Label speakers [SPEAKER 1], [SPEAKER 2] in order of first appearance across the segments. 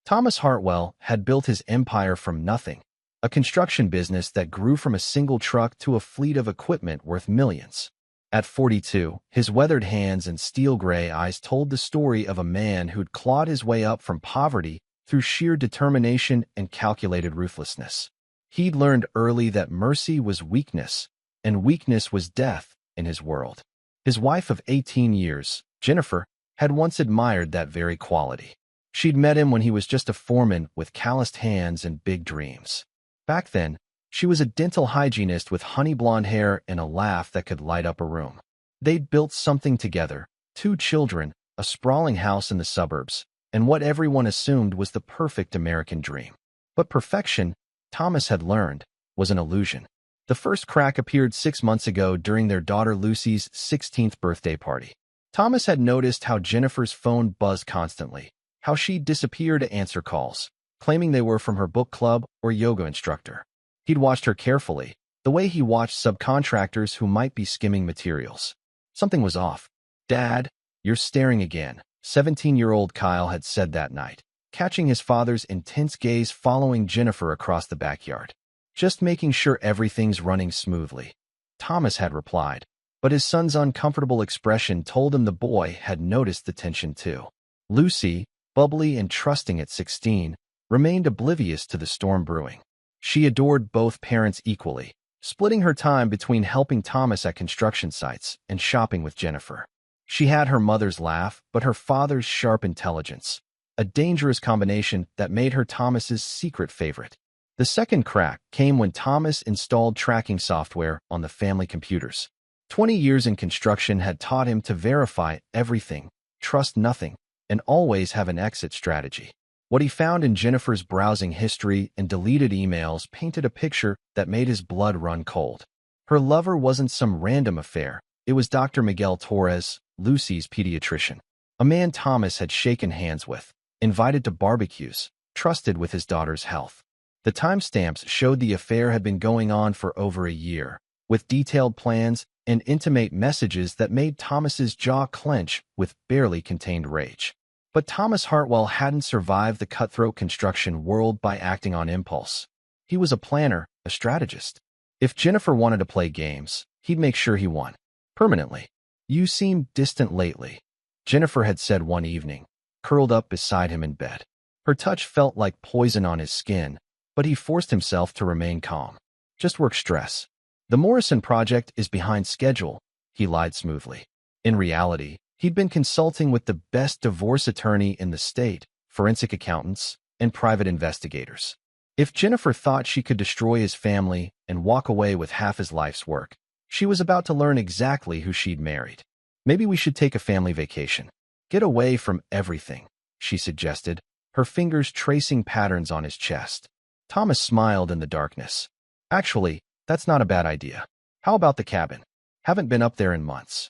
[SPEAKER 1] Thomas Hartwell had built his empire from nothing, a construction business that grew from a single truck to a fleet of equipment worth millions. At 42, his weathered hands and steel-gray eyes told the story of a man who'd clawed his way up from poverty through sheer determination and calculated ruthlessness. He'd learned early that mercy was weakness, and weakness was death in his world. His wife of 18 years, Jennifer, had once admired that very quality. She'd met him when he was just a foreman with calloused hands and big dreams. Back then, she was a dental hygienist with honey blonde hair and a laugh that could light up a room. They'd built something together, 2 children, a sprawling house in the suburbs, and what everyone assumed was the perfect American dream. But perfection, Thomas had learned, was an illusion. The first crack appeared 6 months ago during their daughter Lucy's 16th birthday party. Thomas had noticed how Jennifer's phone buzzed constantly, how she'd disappear to answer calls, claiming they were from her book club or yoga instructor. He'd watched her carefully, the way he watched subcontractors who might be skimming materials. Something was off. "Dad, you're staring again," 17-year-old Kyle had said that night, catching his father's intense gaze following Jennifer across the backyard. "Just making sure everything's running smoothly," Thomas had replied, but his son's uncomfortable expression told him the boy had noticed the tension too. Lucy, bubbly and trusting at 16, remained oblivious to the storm brewing. She adored both parents equally, splitting her time between helping Thomas at construction sites and shopping with Jennifer. She had her mother's laugh, but her father's sharp intelligence, a dangerous combination that made her Thomas's secret favorite. The second crack came when Thomas installed tracking software on the family computers. 20 years in construction had taught him to verify everything, trust nothing, and always have an exit strategy. What he found in Jennifer's browsing history and deleted emails painted a picture that made his blood run cold. Her lover wasn't some random affair. It was Dr. Miguel Torres, Lucy's pediatrician, a man Thomas had shaken hands with, invited to barbecues, trusted with his daughter's health. The timestamps showed the affair had been going on for over a year, with detailed plans and intimate messages that made Thomas's jaw clench with barely contained rage. But Thomas Hartwell hadn't survived the cutthroat construction world by acting on impulse. He was a planner, a strategist. If Jennifer wanted to play games, he'd make sure he won. Permanently. "You seem distant lately," Jennifer had said one evening, curled up beside him in bed. Her touch felt like poison on his skin, but he forced himself to remain calm. "Just work stress. The Morrison project is behind schedule," he lied smoothly. In reality, he'd been consulting with the best divorce attorney in the state, forensic accountants, and private investigators. If Jennifer thought she could destroy his family and walk away with half his life's work, she was about to learn exactly who she'd married. "Maybe we should take a family vacation. Get away from everything," she suggested, her fingers tracing patterns on his chest. Thomas smiled in the darkness. "Actually, that's not a bad idea. How about the cabin? Haven't been up there in months."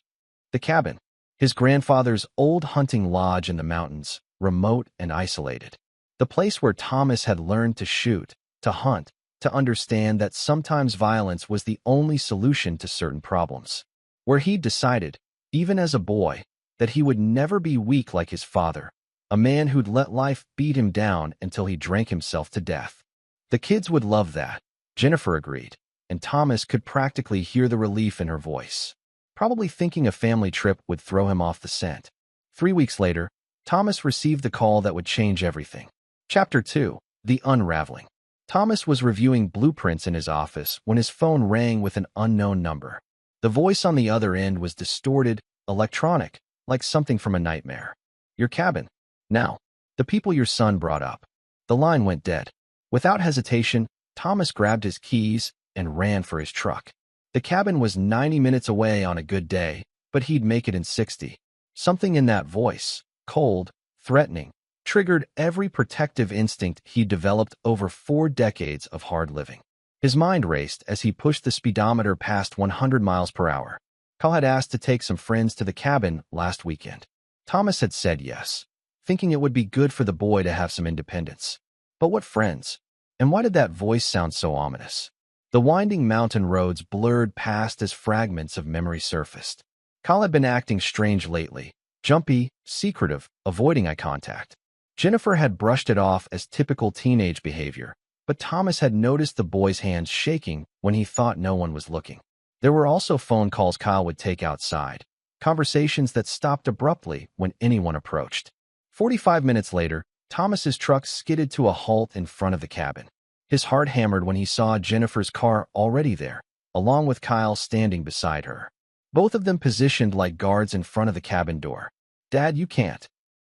[SPEAKER 1] The cabin. His grandfather's old hunting lodge in the mountains, remote and isolated. The place where Thomas had learned to shoot, to hunt, to understand that sometimes violence was the only solution to certain problems. Where he'd decided, even as a boy, that he would never be weak like his father, a man who'd let life beat him down until he drank himself to death. The kids would love that, Jennifer agreed, and Thomas could practically hear the relief in her voice. Probably thinking a family trip would throw him off the scent. 3 weeks later, Thomas received the call that would change everything. Chapter 2. The Unraveling. Thomas was reviewing blueprints in his office when his phone rang with an unknown number. The voice on the other end was distorted, electronic, like something from a nightmare. "Your cabin. Now. The people your son brought up." The line went dead. Without hesitation, Thomas grabbed his keys and ran for his truck. The cabin was 90 minutes away on a good day, but he'd make it in 60. Something in that voice, cold, threatening, triggered every protective instinct he'd developed over 4 decades of hard living. His mind raced as he pushed the speedometer past 100 miles per hour. Kyle had asked to take some friends to the cabin last weekend. Thomas had said yes, thinking it would be good for the boy to have some independence. But what friends? And why did that voice sound so ominous? The winding mountain roads blurred past as fragments of memory surfaced. Kyle had been acting strange lately, jumpy, secretive, avoiding eye contact. Jennifer had brushed it off as typical teenage behavior, but Thomas had noticed the boy's hands shaking when he thought no one was looking. There were also phone calls Kyle would take outside, conversations that stopped abruptly when anyone approached. 45 minutes later, Thomas's truck skidded to a halt in front of the cabin. His heart hammered when he saw Jennifer's car already there, along with Kyle standing beside her. Both of them positioned like guards in front of the cabin door. "Dad, you can't,"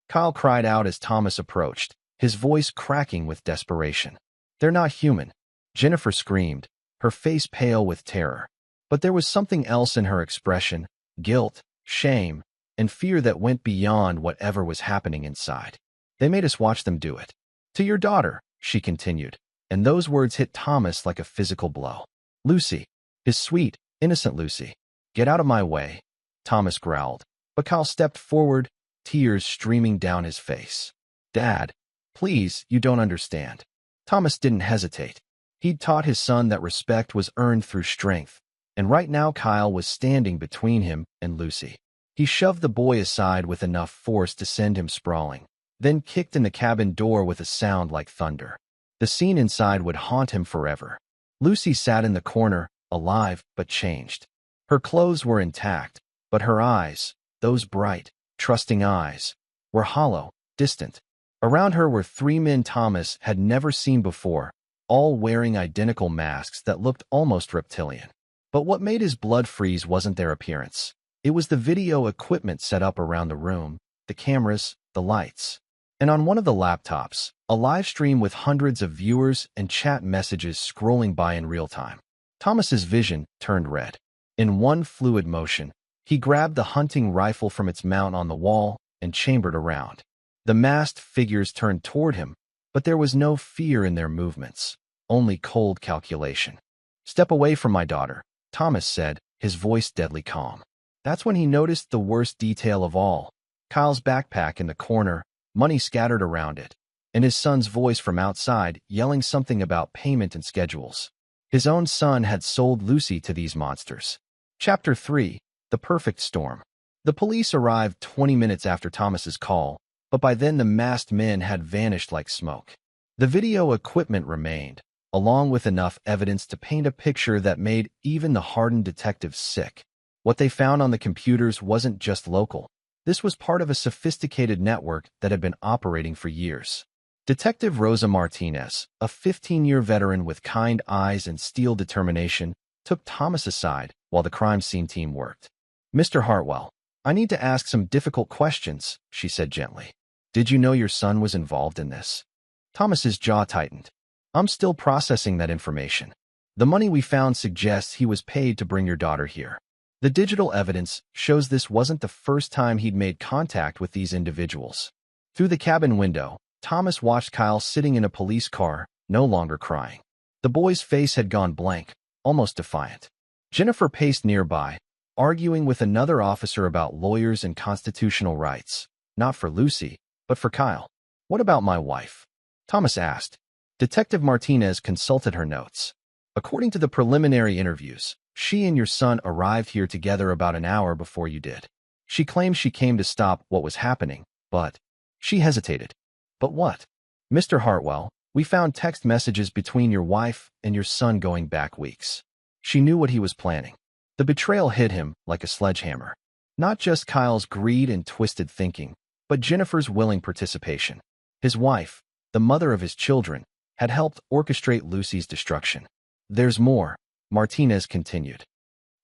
[SPEAKER 1] Kyle cried out as Thomas approached, his voice cracking with desperation. "They're not human," Jennifer screamed, her face pale with terror. But there was something else in her expression, guilt, shame, and fear that went beyond whatever was happening inside. "They made us watch them do it. To your daughter," she continued, and those words hit Thomas like a physical blow. "Lucy, his sweet, innocent Lucy. Get out of my way," Thomas growled, but Kyle stepped forward, tears streaming down his face. "Dad, please, you don't understand." Thomas didn't hesitate. He'd taught his son that respect was earned through strength, and right now Kyle was standing between him and Lucy. He shoved the boy aside with enough force to send him sprawling, then kicked in the cabin door with a sound like thunder. The scene inside would haunt him forever. Lucy sat in the corner, alive but changed. Her clothes were intact, but her eyes, those bright, trusting eyes, were hollow, distant. Around her were three men Thomas had never seen before, all wearing identical masks that looked almost reptilian. But what made his blood freeze wasn't their appearance. It was the video equipment set up around the room, the cameras, the lights. And on one of the laptops, a live stream with hundreds of viewers and chat messages scrolling by in real time. Thomas's vision turned red. In one fluid motion, he grabbed the hunting rifle from its mount on the wall and chambered around. The masked figures turned toward him, but there was no fear in their movements, only cold calculation. "Step away from my daughter," Thomas said, his voice deadly calm. That's when he noticed the worst detail of all: Kyle's backpack in the corner, money scattered around it, and his son's voice from outside yelling something about payment and schedules. His own son had sold Lucy to these monsters. Chapter 3: The Perfect Storm. The police arrived 20 minutes after Thomas's call, but by then the masked men had vanished like smoke. The video equipment remained, along with enough evidence to paint a picture that made even the hardened detectives sick. What they found on the computers wasn't just local. This was part of a sophisticated network that had been operating for years. Detective Rosa Martinez, a 15-year veteran with kind eyes and steel determination, took Thomas aside while the crime scene team worked. "Mr. Hartwell, I need to ask some difficult questions," she said gently. "Did you know your son was involved in this?" Thomas's jaw tightened. "I'm still processing that information. The money we found suggests he was paid to bring your daughter here. The digital evidence shows this wasn't the first time he'd made contact with these individuals." Through the cabin window, Thomas watched Kyle sitting in a police car, no longer crying. The boy's face had gone blank, almost defiant. Jennifer paced nearby, arguing with another officer about lawyers and constitutional rights, not for Lucy, but for Kyle. "What about my wife?" Thomas asked. Detective Martinez consulted her notes. "According to the preliminary interviews, she and your son arrived here together about an hour before you did. She claims she came to stop what was happening, but..." She hesitated. "But what?" "Mr. Hartwell, we found text messages between your wife and your son going back weeks. She knew what he was planning." The betrayal hit him like a sledgehammer. Not just Kyle's greed and twisted thinking, but Jennifer's willing participation. His wife, the mother of his children, had helped orchestrate Lucy's destruction. "There's more," Martinez continued.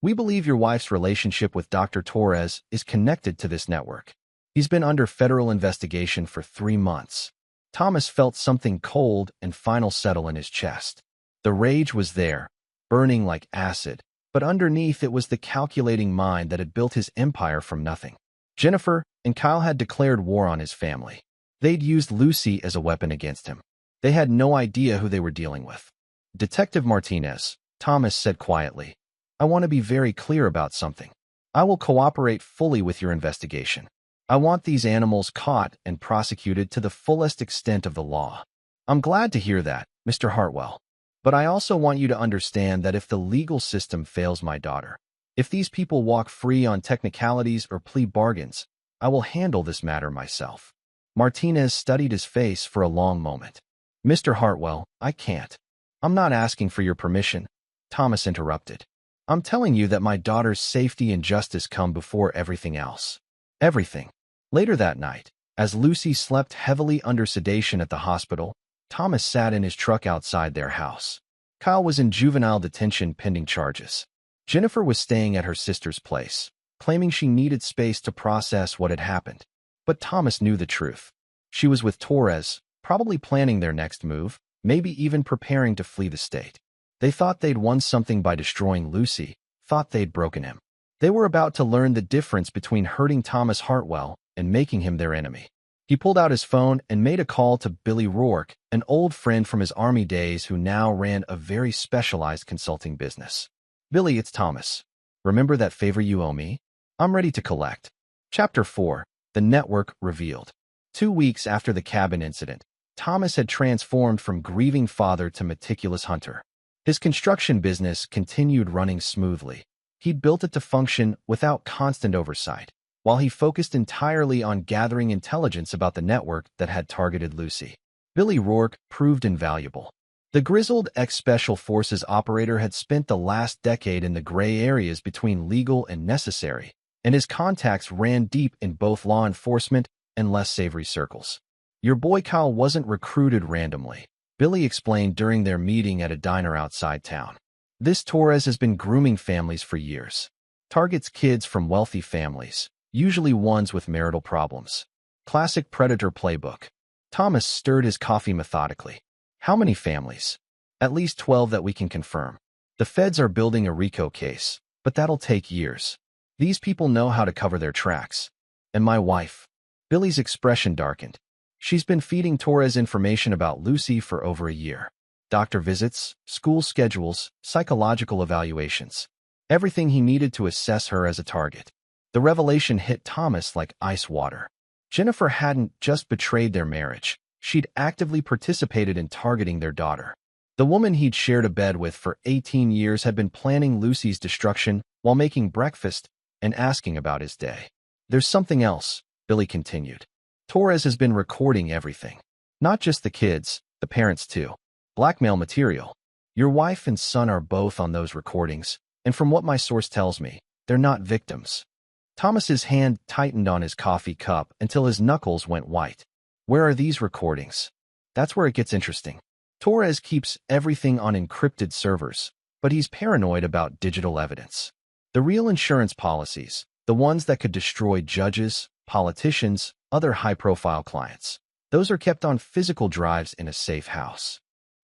[SPEAKER 1] "We believe your wife's relationship with Dr. Torres is connected to this network. He's been under federal investigation for 3 months. Thomas felt something cold and final settle in his chest. The rage was there, burning like acid, but underneath it was the calculating mind that had built his empire from nothing. Jennifer and Kyle had declared war on his family. They'd used Lucy as a weapon against him. They had no idea who they were dealing with. "Detective Martinez," Thomas said quietly, "I want to be very clear about something. I will cooperate fully with your investigation. I want these animals caught and prosecuted to the fullest extent of the law." "I'm glad to hear that, Mr. Hartwell. But I also want you to understand that if the legal system fails my daughter, if these people walk free on technicalities or plea bargains, I will handle this matter myself." Martinez studied his face for a long moment. Mr. Hartwell, I can't. I'm not asking for your permission, Thomas interrupted. I'm telling you that my daughter's safety and justice come before everything else. Everything. Later that night, as Lucy slept heavily under sedation at the hospital, Thomas sat in his truck outside their house. Kyle was in juvenile detention pending charges. Jennifer was staying at her sister's place, claiming she needed space to process what had happened. But Thomas knew the truth. She was with Torres, probably planning their next move, maybe even preparing to flee the state. They thought they'd won something by destroying Lucy, thought they'd broken him. They were about to learn the difference between hurting Thomas Hartwell and making him their enemy. He pulled out his phone and made a call to Billy Rourke, an old friend from his Army days who now ran a very specialized consulting business. Billy, it's Thomas. Remember that favor you owe me? I'm ready to collect. Chapter 4. The Network Revealed. 2 weeks after the cabin incident, Thomas had transformed from grieving father to meticulous hunter. His construction business continued running smoothly. He'd built it to function without constant oversight, while he focused entirely on gathering intelligence about the network that had targeted Lucy. Billy Rourke proved invaluable. The grizzled ex-Special Forces operator had spent the last decade in the gray areas between legal and necessary, and his contacts ran deep in both law enforcement and less savory circles. Your boy Kyle wasn't recruited randomly, Billy explained during their meeting at a diner outside town. This Torres has been grooming families for years. Targets kids from wealthy families, usually ones with marital problems. Classic predator playbook. Thomas stirred his coffee methodically. How many families? At least 12 that we can confirm. The feds are building a RICO case, but that'll take years. These people know how to cover their tracks. And my wife. Billy's expression darkened. She's been feeding Torres information about Lucy for over a year. Doctor visits, school schedules, psychological evaluations. Everything he needed to assess her as a target. The revelation hit Thomas like ice water. Jennifer hadn't just betrayed their marriage. She'd actively participated in targeting their daughter. The woman he'd shared a bed with for 18 years had been planning Lucy's destruction while making breakfast and asking about his day. There's something else, Billy continued. Torres has been recording everything. Not just the kids, the parents too. Blackmail material. Your wife and son are both on those recordings, and from what my source tells me, they're not victims. Thomas's hand tightened on his coffee cup until his knuckles went white. Where are these recordings? That's where it gets interesting. Torres keeps everything on encrypted servers, but he's paranoid about digital evidence. The real insurance policies, the ones that could destroy judges, politicians, other high-profile clients, those are kept on physical drives in a safe house.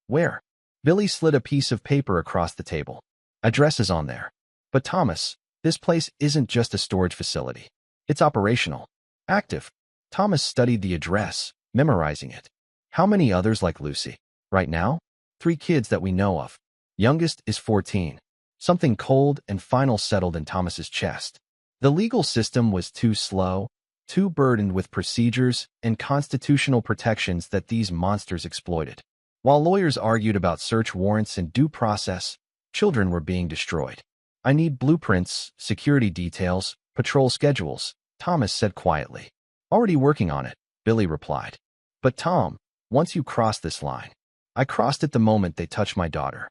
[SPEAKER 1] Where? Billy slid a piece of paper across the table. Address is on there. But Thomas, this place isn't just a storage facility. It's operational. Active. Thomas studied the address, memorizing it. How many others like Lucy? Right now? 3 kids that we know of. Youngest is 14. Something cold and final settled in Thomas's chest. The legal system was too slow, too burdened with procedures and constitutional protections that these monsters exploited. While lawyers argued about search warrants and due process, children were being destroyed. I need blueprints, security details, patrol schedules, Thomas said quietly. Already working on it, Billy replied. But Tom, once you cross this line. I crossed it the moment they touched my daughter.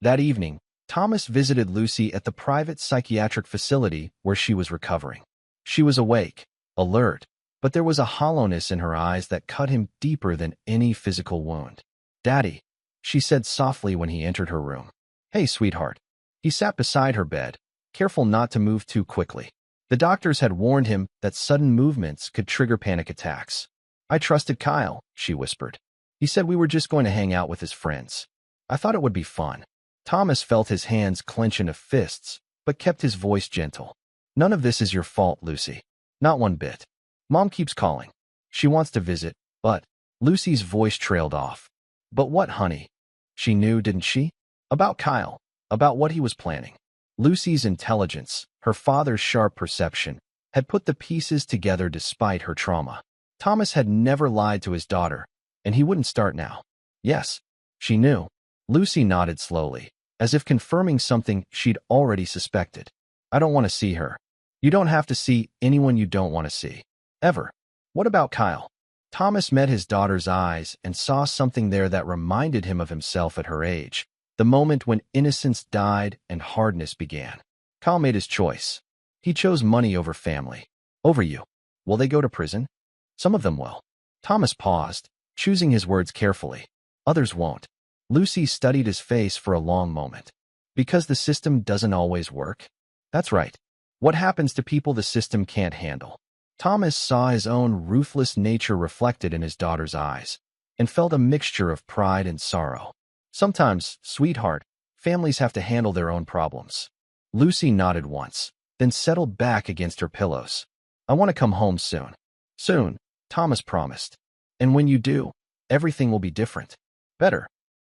[SPEAKER 1] That evening, Thomas visited Lucy at the private psychiatric facility where she was recovering. She was awake, alert, but there was a hollowness in her eyes that cut him deeper than any physical wound. Daddy, she said softly when he entered her room. Hey, sweetheart. He sat beside her bed, careful not to move too quickly. The doctors had warned him that sudden movements could trigger panic attacks. I trusted Kyle, she whispered. He said we were just going to hang out with his friends. I thought it would be fun. Thomas felt his hands clench into fists, but kept his voice gentle. None of this is your fault, Lucy. Not one bit. Mom keeps calling. She wants to visit, but... Lucy's voice trailed off. But what, honey? She knew, didn't she? About Kyle. About what he was planning. Lucy's intelligence, her father's sharp perception, had put the pieces together despite her trauma. Thomas had never lied to his daughter, and he wouldn't start now. Yes, she knew. Lucy nodded slowly, as if confirming something she'd already suspected. I don't want to see her. You don't have to see anyone you don't want to see. Ever. What about Kyle? Thomas met his daughter's eyes and saw something there that reminded him of himself at her age, the moment when innocence died and hardness began. Kyle made his choice. He chose money over family. Over you. Will they go to prison? Some of them will. Thomas paused, choosing his words carefully. Others won't. Lucy studied his face for a long moment. Because the system doesn't always work? That's right. What happens to people the system can't handle? Thomas saw his own ruthless nature reflected in his daughter's eyes and felt a mixture of pride and sorrow. Sometimes, sweetheart, families have to handle their own problems. Lucy nodded once, then settled back against her pillows. I want to come home soon. Soon, Thomas promised. And when you do, everything will be different. Better.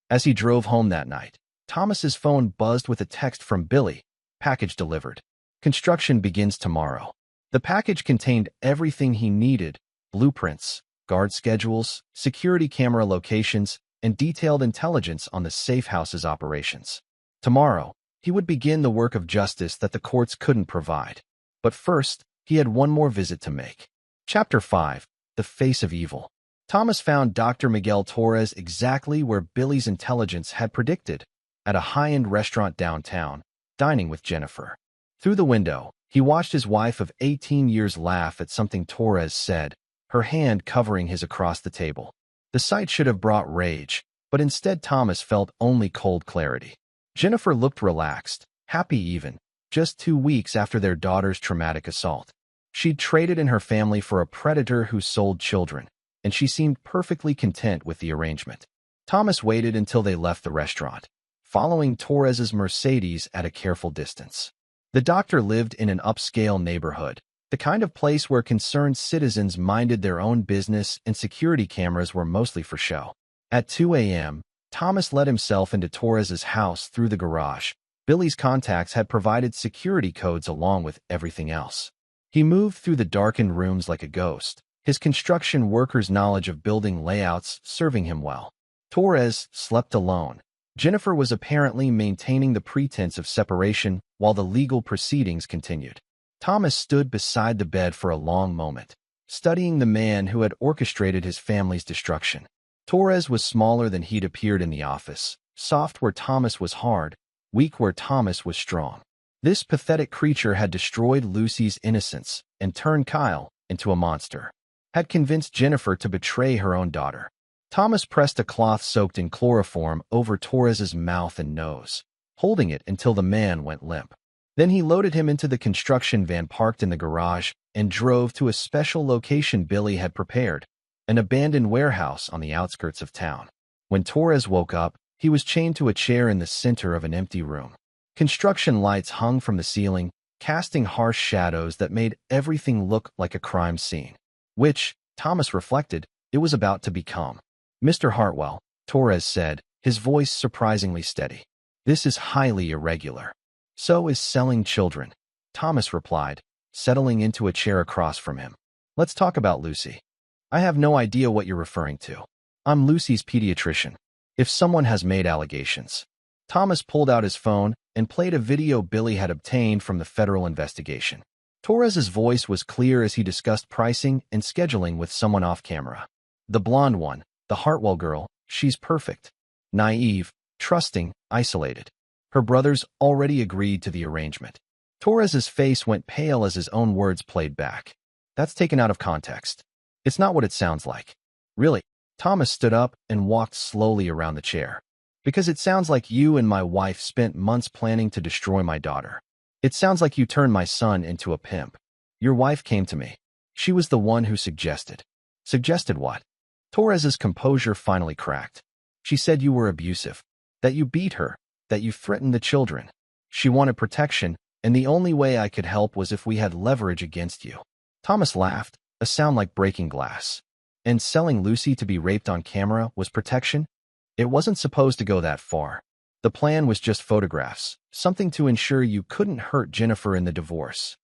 [SPEAKER 1] As he drove home that night, Thomas's phone buzzed with a text from Billy. Package delivered. Construction begins tomorrow. The package contained everything he needed: blueprints, guard schedules, security camera locations, and detailed intelligence on the safe house's operations. Tomorrow, he would begin the work of justice that the courts couldn't provide. But first, he had one more visit to make. Chapter 5. The Face of Evil. Thomas found Dr. Miguel Torres exactly where Billy's intelligence had predicted, at a high-end restaurant downtown, dining with Jennifer. Through the window, he watched his wife of 18 years laugh at something Torres said, her hand covering his across the table. The sight should have brought rage, but instead Thomas felt only cold clarity. Jennifer looked relaxed, happy even, just 2 weeks after their daughter's traumatic assault. She'd traded in her family for a predator who sold children, and she seemed perfectly content with the arrangement. Thomas waited until they left the restaurant, following Torres's Mercedes at a careful distance. The doctor lived in an upscale neighborhood, the kind of place where concerned citizens minded their own business and security cameras were mostly for show. At 2 a.m., Thomas let himself into Torres's house through the garage. Billy's contacts had provided security codes along with everything else. He moved through the darkened rooms like a ghost, his construction worker's knowledge of building layouts serving him well. Torres slept alone. Jennifer was apparently maintaining the pretense of separation while the legal proceedings continued. Thomas stood beside the bed for a long moment, studying the man who had orchestrated his family's destruction. Torres was smaller than he'd appeared in the office, soft where Thomas was hard, weak where Thomas was strong. This pathetic creature had destroyed Lucy's innocence and turned Kyle into a monster, had convinced Jennifer to betray her own daughter. Thomas pressed a cloth soaked in chloroform over Torres's mouth and nose, holding it until the man went limp. Then he loaded him into the construction van parked in the garage and drove to a special location Billy had prepared, an abandoned warehouse on the outskirts of town. When Torres woke up, he was chained to a chair in the center of an empty room. Construction lights hung from the ceiling, casting harsh shadows that made everything look like a crime scene, which, Thomas reflected, it was about to become. Mr. Hartwell, Torres said, his voice surprisingly steady. This is highly irregular. So is selling children, Thomas replied, settling into a chair across from him. Let's talk about Lucy. I have no idea what you're referring to. I'm Lucy's pediatrician. If someone has made allegations. Thomas pulled out his phone and played a video Billy had obtained from the federal investigation. Torres's voice was clear as he discussed pricing and scheduling with someone off camera. The blonde one, the Hartwell girl, she's perfect. Naive, trusting, isolated. Her brothers already agreed to the arrangement. Torres's face went pale as his own words played back. That's taken out of context. It's not what it sounds like. Really? Thomas stood up and walked slowly around the chair. Because it sounds like you and my wife spent months planning to destroy my daughter. It sounds like you turned my son into a pimp. Your wife came to me. She was the one who suggested. Suggested what? Torres's composure finally cracked. She said you were abusive, that you beat her, that you threatened the children. She wanted protection, and the only way I could help was if we had leverage against you. Thomas laughed, a sound like breaking glass. And selling Lucy to be raped on camera was protection? It wasn't supposed to go that far. The plan was just photographs, something to ensure you couldn't hurt Jennifer in the divorce.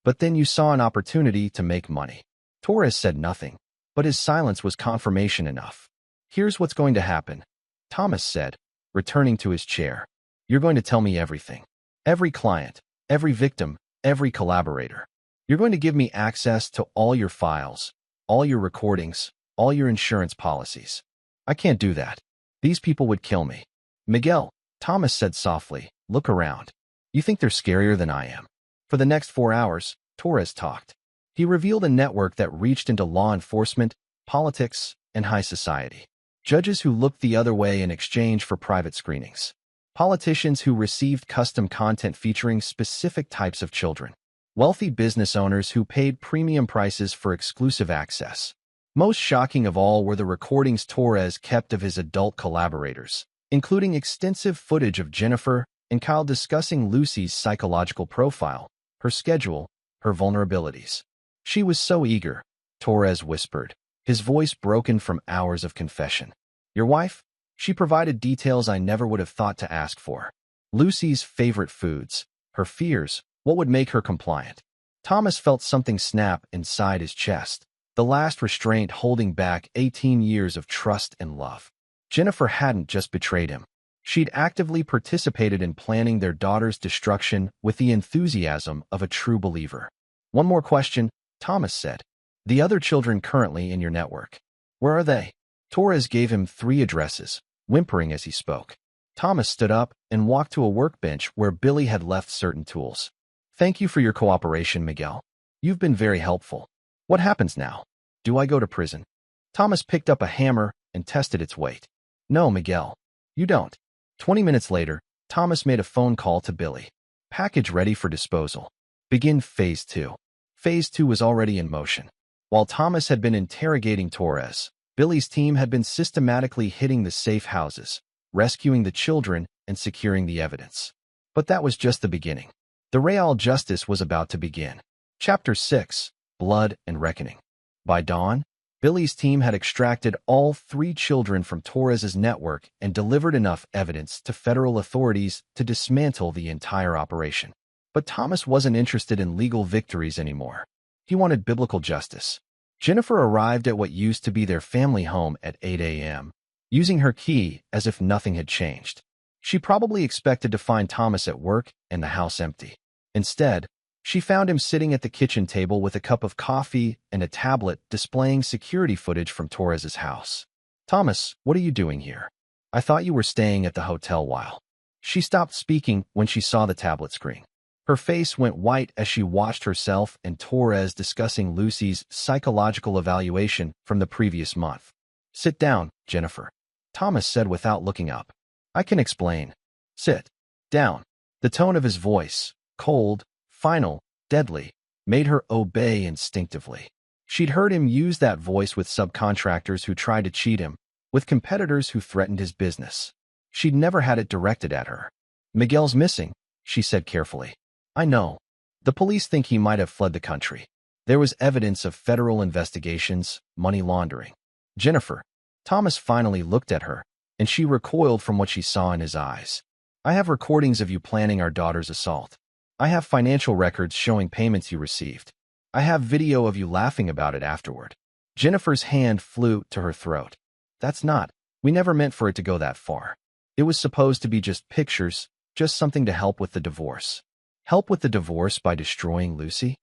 [SPEAKER 1] But then you saw an opportunity to make money. Torres said nothing, but his silence was confirmation enough. Here's what's going to happen, Thomas said, returning to his chair. You're going to tell me everything. Every client, every victim, every collaborator. You're going to give me access to all your files, all your recordings, all your insurance policies. I can't do that. These people would kill me. Miguel, Thomas said softly, look around. You think they're scarier than I am. For the next 4 hours, Torres talked. He revealed a network that reached into law enforcement, politics, and high society. Judges who looked the other way in exchange for private screenings. Politicians who received custom content featuring specific types of children. Wealthy business owners who paid premium prices for exclusive access. Most shocking of all were the recordings Torres kept of his adult collaborators, including extensive footage of Jennifer and Kyle discussing Lucy's psychological profile, her schedule, her vulnerabilities. She was so eager, Torres whispered, his voice broken from hours of confession. Your wife? She provided details I never would have thought to ask for. Lucy's favorite foods, her fears, what would make her compliant. Thomas felt something snap inside his chest, the last restraint holding back 18 years of trust and love. Jennifer hadn't just betrayed him. She'd actively participated in planning their daughter's destruction with the enthusiasm of a true believer. One more question, Thomas said. The other children currently in your network. Where are they? Torres gave him 3 addresses, whimpering as he spoke. Thomas stood up and walked to a workbench where Billy had left certain tools. Thank you for your cooperation, Miguel. You've been very helpful. What happens now? Do I go to prison? Thomas picked up a hammer and tested its weight. No, Miguel. You don't. 20 minutes later, Thomas made a phone call to Billy. Package ready for disposal. Begin Phase 2. Phase 2 was already in motion. While Thomas had been interrogating Torres, Billy's team had been systematically hitting the safe houses, rescuing the children, and securing the evidence. But that was just the beginning. The real justice was about to begin. Chapter 6, Blood and Reckoning. By dawn, Billy's team had extracted all 3 children from Torres's network and delivered enough evidence to federal authorities to dismantle the entire operation. But Thomas wasn't interested in legal victories anymore. He wanted biblical justice. Jennifer arrived at what used to be their family home at 8 a.m., using her key as if nothing had changed. She probably expected to find Thomas at work and the house empty. Instead, she found him sitting at the kitchen table with a cup of coffee and a tablet displaying security footage from Torres's house. Thomas, what are you doing here? I thought you were staying at the hotel while. She stopped speaking when she saw the tablet screen. Her face went white as she watched herself and Torres discussing Lucy's psychological evaluation from the previous month. Sit down, Jennifer. Thomas said without looking up. I can explain. Sit down. The tone of his voice, cold, final, deadly, made her obey instinctively. She'd heard him use that voice with subcontractors who tried to cheat him, with competitors who threatened his business. She'd never had it directed at her. Miguel's missing, she said carefully. I know. The police think he might have fled the country. There was evidence of federal investigations, money laundering. Jennifer. Thomas finally looked at her, and she recoiled from what she saw in his eyes. I have recordings of you planning our daughter's assault. I have financial records showing payments you received. I have video of you laughing about it afterward. Jennifer's hand flew to her throat. That's not. We never meant for it to go that far. It was supposed to be just pictures, just something to help with the divorce. Help with the divorce by destroying Lucy?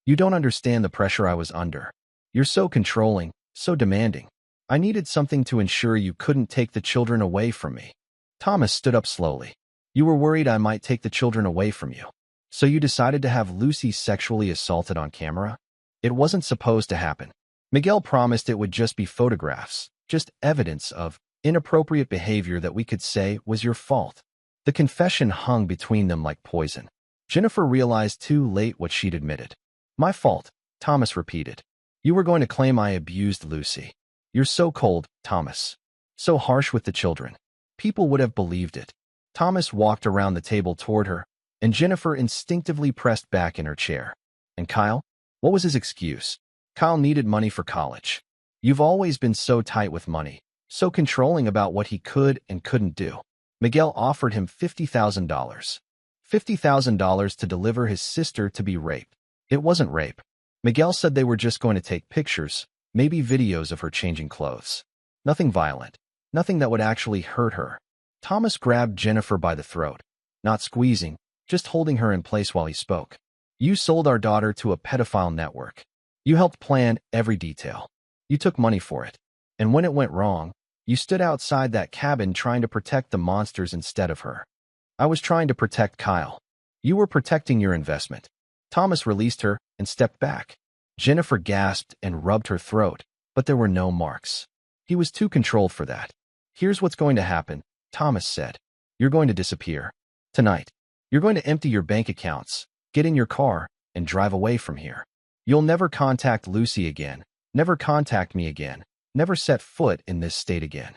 [SPEAKER 1] You don't understand the pressure I was under. You're so controlling, so demanding. I needed something to ensure you couldn't take the children away from me. Thomas stood up slowly. You were worried I might take the children away from you. So you decided to have Lucy sexually assaulted on camera? It wasn't supposed to happen. Miguel promised it would just be photographs, just evidence of inappropriate behavior that we could say was your fault. The confession hung between them like poison. Jennifer realized too late what she'd admitted. My fault, Thomas repeated. You were going to claim I abused Lucy. You're so cold, Thomas. So harsh with the children. People would have believed it. Thomas walked around the table toward her, and Jennifer instinctively pressed back in her chair. And Kyle? What was his excuse? Kyle needed money for college. You've always been so tight with money, so controlling about what he could and couldn't do. Miguel offered him $50,000. $50,000 to deliver his sister to be raped. It wasn't rape. Miguel said they were just going to take pictures, maybe videos of her changing clothes. Nothing violent. Nothing that would actually hurt her. Thomas grabbed Jennifer by the throat, not squeezing, just holding her in place while he spoke. You sold our daughter to a pedophile network. You helped plan every detail. You took money for it. And when it went wrong, you stood outside that cabin trying to protect the monsters instead of her. I was trying to protect Kyle. You were protecting your investment. Thomas released her and stepped back. Jennifer gasped and rubbed her throat, but there were no marks. He was too controlled for that. Here's what's going to happen, Thomas said. You're going to disappear. Tonight. You're going to empty your bank accounts, get in your car, and drive away from here. You'll never contact Lucy again, never contact me again, never set foot in this state again.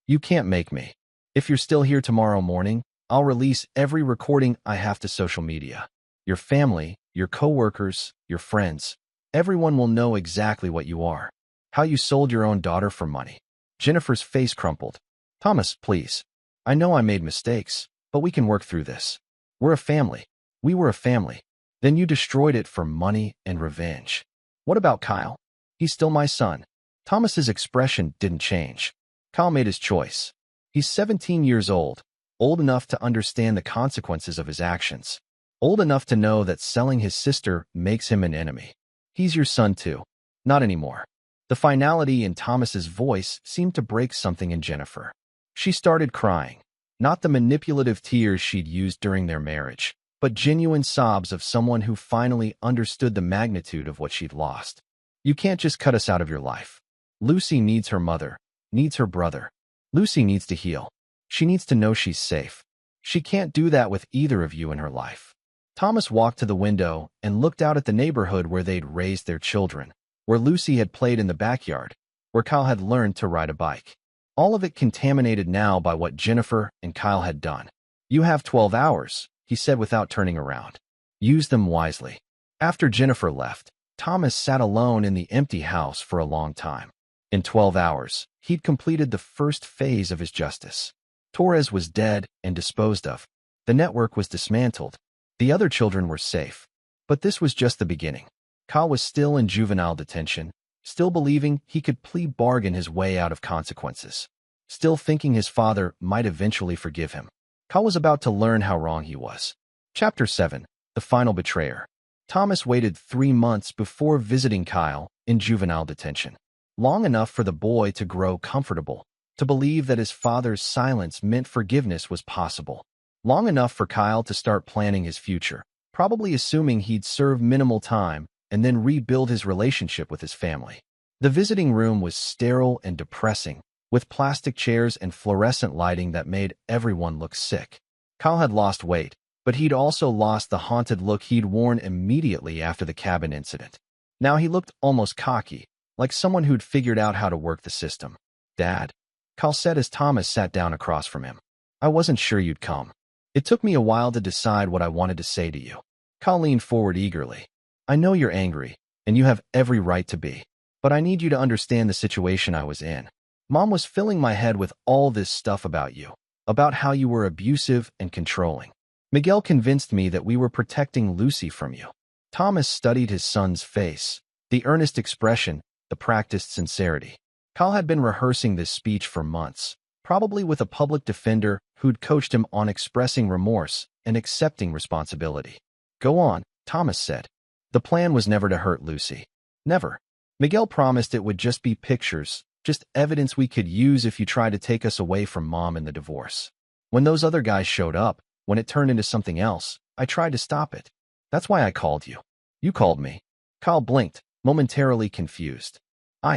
[SPEAKER 1] You can't make me. If you're still here tomorrow morning, I'll release every recording I have to social media. Your family, your coworkers, your friends, everyone will know exactly what you are. How you sold your own daughter for money. Jennifer's face crumpled. Thomas, please. I know I made mistakes, but we can work through this. We're a family. We were a family. Then you destroyed it for money and revenge. What about Kyle? He's still my son. Thomas's expression didn't change. Kyle made his choice. He's 17 years old enough to understand the consequences of his actions, old enough to know that selling his sister makes him an enemy. He's your son too. Not anymore. The finality in Thomas's voice seemed to break something in Jennifer. She started crying, not the manipulative tears she'd used during their marriage, but genuine sobs of someone who finally understood the magnitude of what she'd lost. You can't just cut us out of your life. Lucy needs her mother, needs her brother. Lucy needs to heal. She needs to know she's safe. She can't do that with either of you in her life. Thomas walked to the window and looked out at the neighborhood where they'd raised their children, where Lucy had played in the backyard, where Kyle had learned to ride a bike. All of it contaminated now by what Jennifer and Kyle had done. You have 12 hours, he said without turning around. Use them wisely. After Jennifer left, Thomas sat alone in the empty house for a long time. In 12 hours, he'd completed the first phase of his justice. Torres was dead and disposed of. The network was dismantled. The other children were safe. But this was just the beginning. Kyle was still in juvenile detention, still believing he could plea bargain his way out of consequences, still thinking his father might eventually forgive him. Kyle was about to learn how wrong he was. Chapter 7. The Final Betrayer. Thomas waited 3 months before visiting Kyle in juvenile detention. Long enough for the boy to grow comfortable, to believe that his father's silence meant forgiveness was possible. Long enough for Kyle to start planning his future, probably assuming he'd serve minimal time and then rebuild his relationship with his family. The visiting room was sterile and depressing, with plastic chairs and fluorescent lighting that made everyone look sick. Kyle had lost weight, but he'd also lost the haunted look he'd worn immediately after the cabin incident. Now he looked almost cocky, like someone who'd figured out how to work the system. Dad, Kyle said as Thomas sat down across from him. I wasn't sure you'd come. It took me a while to decide what I wanted to say to you. Kyle leaned forward eagerly. I know you're angry, and you have every right to be, but I need you to understand the situation I was in. Mom was filling my head with all this stuff about you, about how you were abusive and controlling. Miguel convinced me that we were protecting Lucy from you. Thomas studied his son's face, the earnest expression, the practiced sincerity. Kyle had been rehearsing this speech for months, probably with a public defender who'd coached him on expressing remorse and accepting responsibility. Go on, Thomas said. The plan was never to hurt Lucy. Never. Miguel promised it would just be pictures, just evidence we could use if you tried to take us away from Mom in the divorce. When those other guys showed up, when it turned into something else, I tried to stop it. That's why I called you. You called me. Kyle blinked, momentarily confused.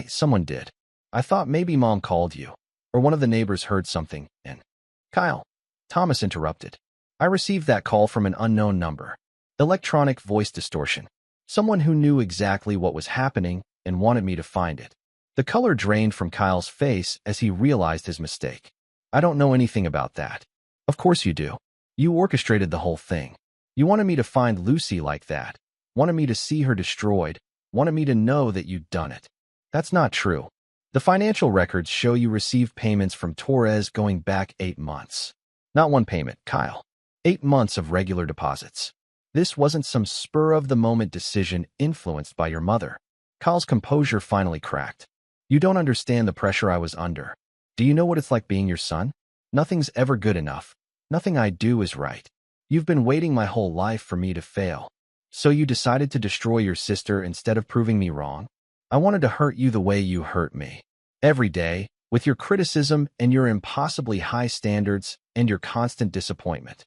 [SPEAKER 1] Someone did. I thought maybe Mom called you, or one of the neighbors heard something, and... Kyle, Thomas interrupted. I received that call from an unknown number. Electronic voice distortion. Someone who knew exactly what was happening and wanted me to find it. The color drained from Kyle's face as he realized his mistake. I don't know anything about that. Of course you do. You orchestrated the whole thing. You wanted me to find Lucy like that. Wanted me to see her destroyed. Wanted me to know that you'd done it. That's not true. The financial records show you received payments from Torres going back 8 months. Not one payment, Kyle. 8 months of regular deposits. This wasn't some spur-of-the-moment decision influenced by your mother. Kyle's composure finally cracked. You don't understand the pressure I was under. Do you know what it's like being your son? Nothing's ever good enough. Nothing I do is right. You've been waiting my whole life for me to fail. So you decided to destroy your sister instead of proving me wrong? I wanted to hurt you the way you hurt me. Every day, with your criticism and your impossibly high standards and your constant disappointment.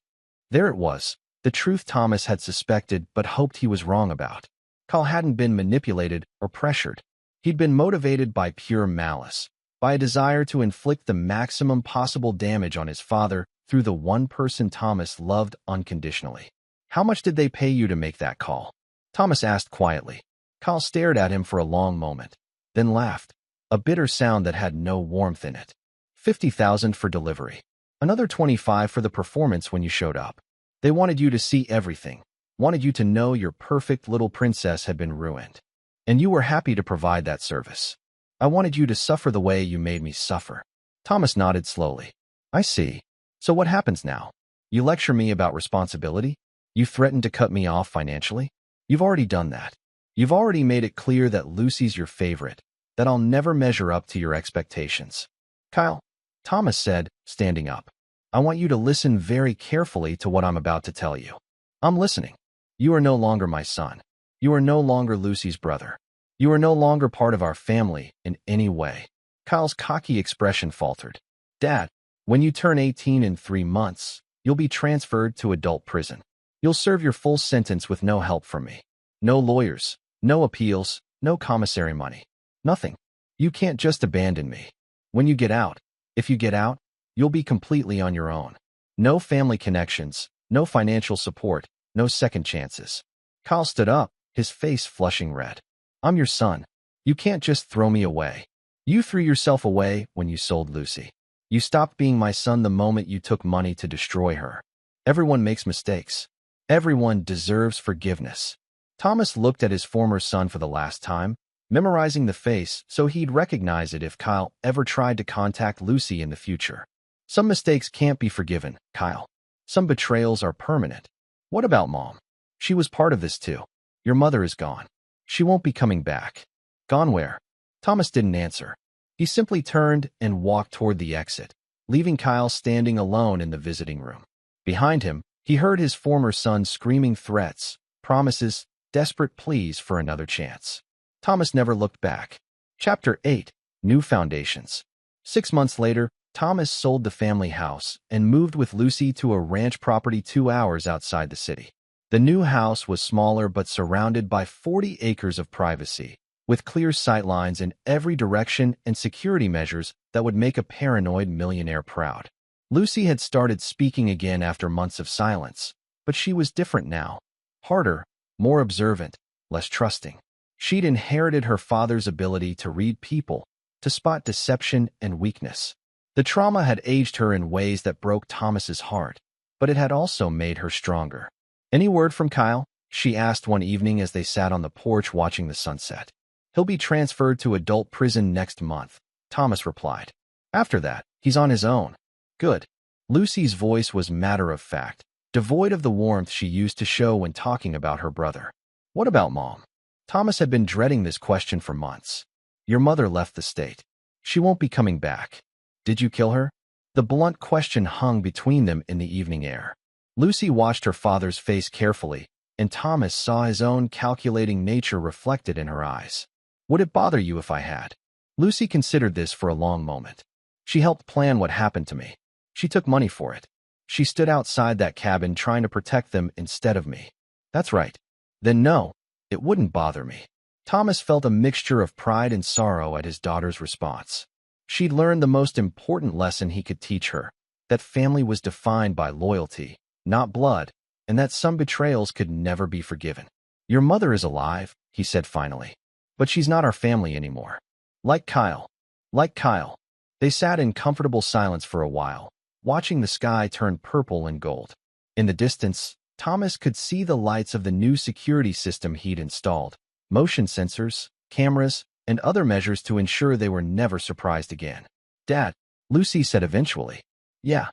[SPEAKER 1] There it was, the truth Thomas had suspected but hoped he was wrong about. Kyle hadn't been manipulated or pressured. He'd been motivated by pure malice, by a desire to inflict the maximum possible damage on his father through the one person Thomas loved unconditionally. How much did they pay you to make that call? Thomas asked quietly. Kyle stared at him for a long moment, then laughed, a bitter sound that had no warmth in it. 50,000 for delivery. Another 25 for the performance when you showed up. They wanted you to see everything, wanted you to know your perfect little princess had been ruined. And you were happy to provide that service. I wanted you to suffer the way you made me suffer. Thomas nodded slowly. I see. So what happens now? You lecture me about responsibility? You threaten to cut me off financially? You've already done that. You've already made it clear that Lucy's your favorite, that I'll never measure up to your expectations. Kyle, Thomas said, standing up. I want you to listen very carefully to what I'm about to tell you. I'm listening. You are no longer my son. You are no longer Lucy's brother. You are no longer part of our family in any way. Kyle's cocky expression faltered. Dad, when you turn 18 in 3 months, you'll be transferred to adult prison. You'll serve your full sentence with no help from me. No lawyers, no appeals, no commissary money. Nothing. You can't just abandon me. When you get out, if you get out, you'll be completely on your own. No family connections, no financial support, no second chances. Kyle stood up, his face flushing red. I'm your son. You can't just throw me away. You threw yourself away when you sold Lucy. You stopped being my son the moment you took money to destroy her. Everyone makes mistakes. Everyone deserves forgiveness. Thomas looked at his former son for the last time, memorizing the face so he'd recognize it if Kyle ever tried to contact Lucy in the future. Some mistakes can't be forgiven, Kyle. Some betrayals are permanent. What about Mom? She was part of this too. Your mother is gone. She won't be coming back. Gone where? Thomas didn't answer. He simply turned and walked toward the exit, leaving Kyle standing alone in the visiting room. Behind him, he heard his former son screaming threats, promises, desperate pleas for another chance. Thomas never looked back. Chapter 8. New Foundations. 6 months later, Thomas sold the family house and moved with Lucy to a ranch property 2 hours outside the city. The new house was smaller but surrounded by 40 acres of privacy, with clear sightlines in every direction and security measures that would make a paranoid millionaire proud. Lucy had started speaking again after months of silence, but she was different now. Harder, more observant, less trusting. She'd inherited her father's ability to read people, to spot deception and weakness. The trauma had aged her in ways that broke Thomas's heart, but it had also made her stronger. Any word from Kyle? She asked one evening as they sat on the porch watching the sunset. He'll be transferred to adult prison next month, Thomas replied. After that, he's on his own. Good. Lucy's voice was matter-of-fact, devoid of the warmth she used to show when talking about her brother. What about Mom? Thomas had been dreading this question for months. Your mother left the state. She won't be coming back. Did you kill her? The blunt question hung between them in the evening air. Lucy watched her father's face carefully, and Thomas saw his own calculating nature reflected in her eyes. Would it bother you if I had? Lucy considered this for a long moment. She helped plan what happened to me. She took money for it. She stood outside that cabin trying to protect them instead of me. That's right. Then no, it wouldn't bother me. Thomas felt a mixture of pride and sorrow at his daughter's response. She'd learned the most important lesson he could teach her, that family was defined by loyalty, not blood, and that some betrayals could never be forgiven. Your mother is alive, he said finally, but she's not our family anymore. Like Kyle. Like Kyle. They sat in comfortable silence for a while, watching the sky turn purple and gold. In the distance, Thomas could see the lights of the new security system he'd installed, motion sensors, cameras, and other measures to ensure they were never surprised again. Dad, Lucy said eventually. Yeah,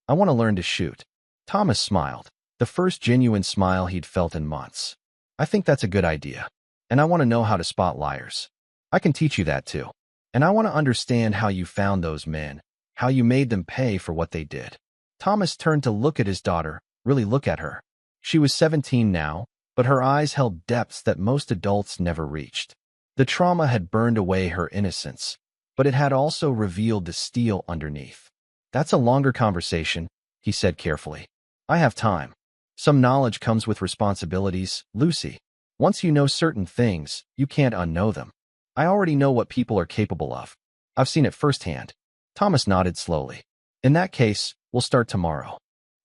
[SPEAKER 1] I want to learn to shoot. Thomas smiled, the first genuine smile he'd felt in months. I think that's a good idea. And I want to know how to spot liars. I can teach you that too. And I want to understand how you found those men, how you made them pay for what they did. Thomas turned to look at his daughter, really look at her. She was 17 now, but her eyes held depths that most adults never reached. The trauma had burned away her innocence, but it had also revealed the steel underneath. That's a longer conversation, he said carefully. I have time. Some knowledge comes with responsibilities, Lucy. Once you know certain things, you can't unknow them. I already know what people are capable of. I've seen it firsthand. Thomas nodded slowly. In that case, we'll start tomorrow.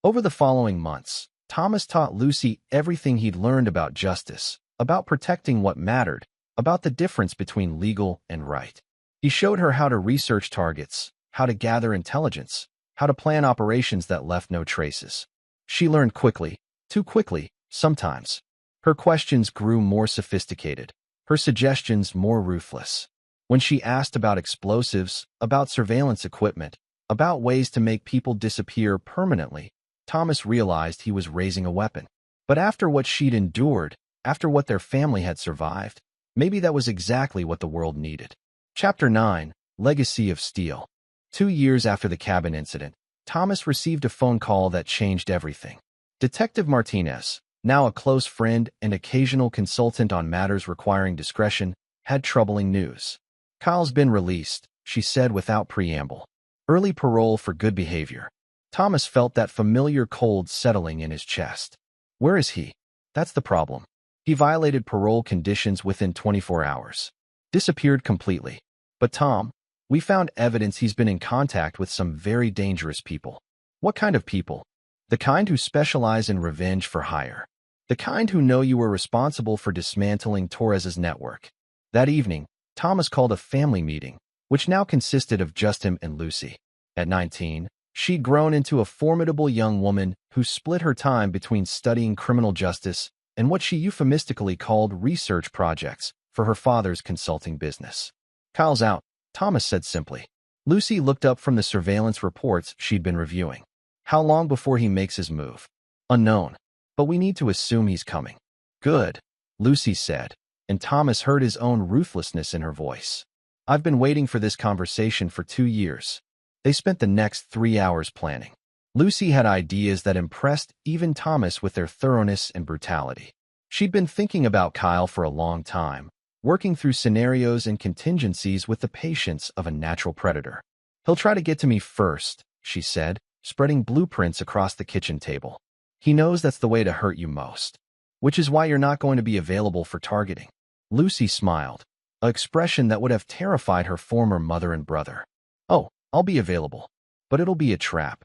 [SPEAKER 1] Over the following months, Thomas taught Lucy everything he'd learned about justice, about protecting what mattered, about the difference between legal and right. He showed her how to research targets, how to gather intelligence, how to plan operations that left no traces. She learned quickly, too quickly, sometimes. Her questions grew more sophisticated, her suggestions more ruthless. When she asked about explosives, about surveillance equipment, about ways to make people disappear permanently, Thomas realized he was raising a weapon. But after what she'd endured, after what their family had survived, maybe that was exactly what the world needed. Chapter 9, Legacy of Steel. 2 years after the cabin incident, Thomas received a phone call that changed everything. Detective Martinez, now a close friend and occasional consultant on matters requiring discretion, had troubling news. Kyle's been released, she said without preamble. Early parole for good behavior. Thomas felt that familiar cold settling in his chest. Where is he? That's the problem. He violated parole conditions within 24 hours. Disappeared completely. But Tom, we found evidence he's been in contact with some very dangerous people. What kind of people? The kind who specialize in revenge for hire. The kind who know you were responsible for dismantling Torres's network. That evening, Thomas called a family meeting, which now consisted of just him and Lucy. At 19, she'd grown into a formidable young woman who split her time between studying criminal justice and what she euphemistically called research projects for her father's consulting business. Kyle's out, Thomas said simply. Lucy looked up from the surveillance reports she'd been reviewing. How long before he makes his move? Unknown. But we need to assume he's coming. Good, Lucy said, and Thomas heard his own ruthlessness in her voice. I've been waiting for this conversation for 2 years. They spent the next 3 hours planning. Lucy had ideas that impressed even Thomas with their thoroughness and brutality. She'd been thinking about Kyle for a long time, working through scenarios and contingencies with the patience of a natural predator. He'll try to get to me first, she said, spreading blueprints across the kitchen table. He knows that's the way to hurt you most. Which is why you're not going to be available for targeting. Lucy smiled, an expression that would have terrified her former mother and brother. Oh, I'll be available. But it'll be a trap.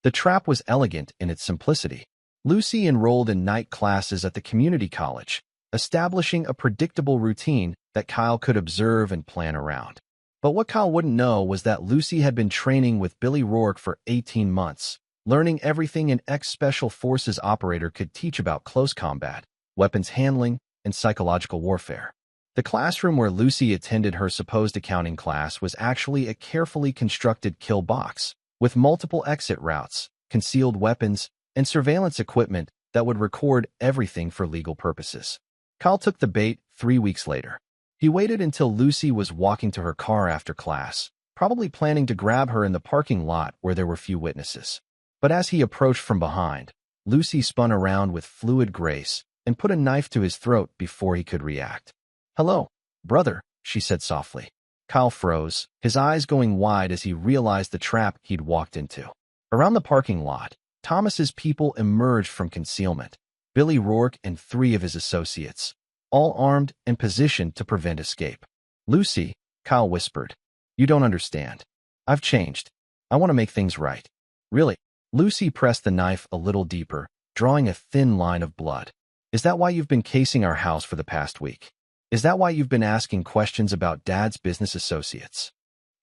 [SPEAKER 1] The trap was elegant in its simplicity. Lucy enrolled in night classes at the community college, establishing a predictable routine that Kyle could observe and plan around. But what Kyle wouldn't know was that Lucy had been training with Billy Rourke for 18 months, learning everything an ex-Special Forces operator could teach about close combat, weapons handling, and psychological warfare. The classroom where Lucy attended her supposed accounting class was actually a carefully constructed kill box, with multiple exit routes, concealed weapons, and surveillance equipment that would record everything for legal purposes. Kyle took the bait 3 weeks later. He waited until Lucy was walking to her car after class, probably planning to grab her in the parking lot where there were few witnesses. But as he approached from behind, Lucy spun around with fluid grace and put a knife to his throat before he could react. Hello, brother, she said softly. Kyle froze, his eyes going wide as he realized the trap he'd walked into. Around the parking lot, Thomas's people emerged from concealment. Billy Rourke and 3 of his associates, all armed and positioned to prevent escape. Lucy, Kyle whispered, you don't understand. I've changed. I want to make things right. Really? Lucy pressed the knife a little deeper, drawing a thin line of blood. Is that why you've been casing our house for the past week? Is that why you've been asking questions about Dad's business associates?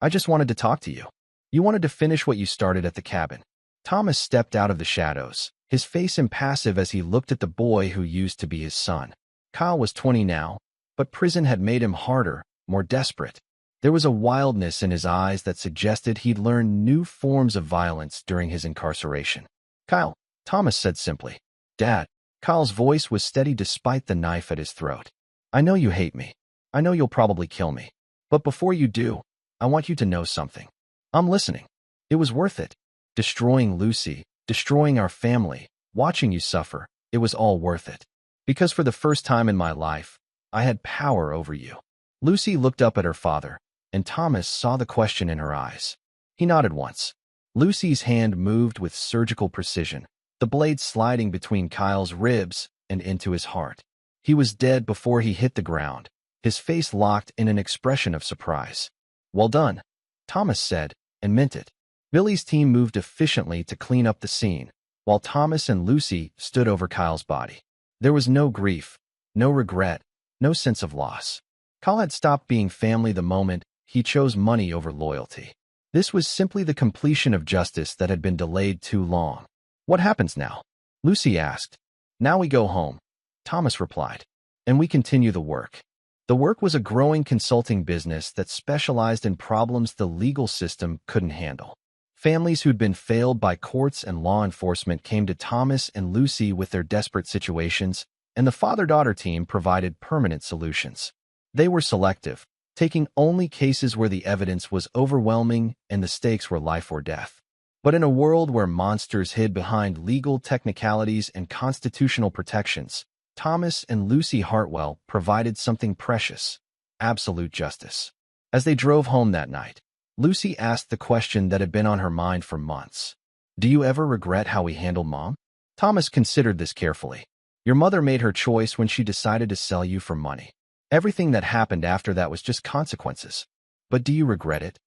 [SPEAKER 1] I just wanted to talk to you. You wanted to finish what you started at the cabin. Thomas stepped out of the shadows, his face impassive as he looked at the boy who used to be his son. Kyle was 20 now, but prison had made him harder, more desperate. There was a wildness in his eyes that suggested he'd learned new forms of violence during his incarceration. Kyle, Thomas said simply. Dad. Kyle's voice was steady despite the knife at his throat. I know you hate me. I know you'll probably kill me. But before you do, I want you to know something. I'm listening. It was worth it. Destroying Lucy, destroying our family, watching you suffer, it was all worth it. Because for the first time in my life, I had power over you. Lucy looked up at her father, and Thomas saw the question in her eyes. He nodded once. Lucy's hand moved with surgical precision, the blade sliding between Kyle's ribs and into his heart. He was dead before he hit the ground, his face locked in an expression of surprise. "Well done," Thomas said, and meant it. Billy's team moved efficiently to clean up the scene, while Thomas and Lucy stood over Kyle's body. There was no grief, no regret, no sense of loss. Kyle had stopped being family the moment he chose money over loyalty. This was simply the completion of justice that had been delayed too long. "What happens now?" Lucy asked. "Now we go home," Thomas replied, "and we continue the work." The work was a growing consulting business that specialized in problems the legal system couldn't handle. Families who'd been failed by courts and law enforcement came to Thomas and Lucy with their desperate situations, and the father-daughter team provided permanent solutions. They were selective, taking only cases where the evidence was overwhelming and the stakes were life or death. But in a world where monsters hid behind legal technicalities and constitutional protections, Thomas and Lucy Hartwell provided something precious: absolute justice. As they drove home that night, Lucy asked the question that had been on her mind for months. "Do you ever regret how we handled Mom?" Thomas considered this carefully. "Your mother made her choice when she decided to sell you for money. Everything that happened after that was just consequences. But do you regret it?"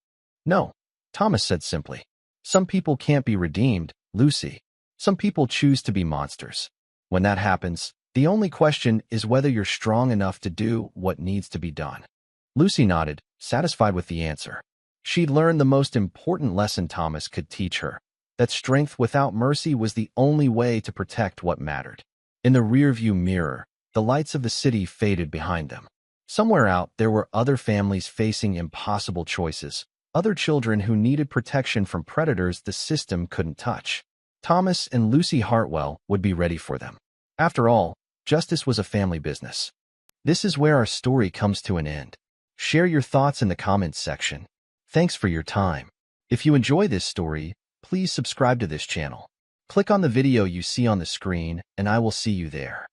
[SPEAKER 1] "No," Thomas said simply. "Some people can't be redeemed, Lucy. Some people choose to be monsters. When that happens, the only question is whether you're strong enough to do what needs to be done." Lucy nodded, satisfied with the answer. She'd learned the most important lesson Thomas could teach her: that strength without mercy was the only way to protect what mattered. In the rearview mirror, the lights of the city faded behind them. Somewhere out there were other families facing impossible choices, other children who needed protection from predators the system couldn't touch. Thomas and Lucy Hartwell would be ready for them. After all, justice was a family business. This is where our story comes to an end. Share your thoughts in the comments section. Thanks for your time. If you enjoy this story, please subscribe to this channel. Click on the video you see on the screen, and I will see you there.